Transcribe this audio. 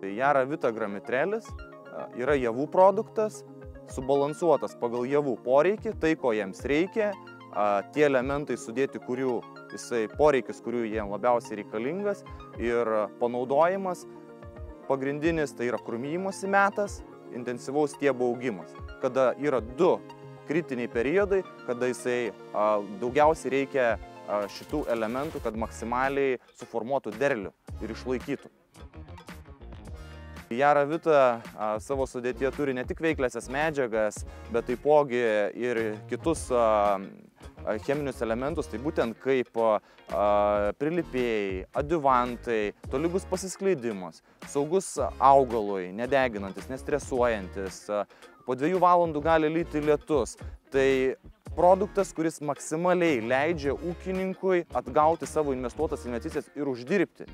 Jara Vita Gramitrėlis yra javų produktas, subalansuotas pagal javų poreikį, tai ko jiems reikia, tie elementai sudėti, poreikis, kurių jiems labiausiai reikalingas, ir panaudojimas pagrindinis tai yra krūmijimosi metas, intensyvaus stiebo augimas, kada yra du kritiniai periodai, kada daugiausiai reikia šitų elementų, kad maksimaliai suformuotų derlių ir išlaikytų. Jara Vita savo sudėtyje turi ne tik veikliąsias medžiagas, bet taipogi ir kitus cheminius elementus, tai būtent kaip prilipėjai, adiuvantai, tolygus pasiskleidimas, saugus augalui, nedeginantis, nestresuojantis, po 2 valandų gali lyti lietus. Tai produktas, kuris maksimaliai leidžia ūkininkui atgauti savo investuotas investicijas ir uždirbti.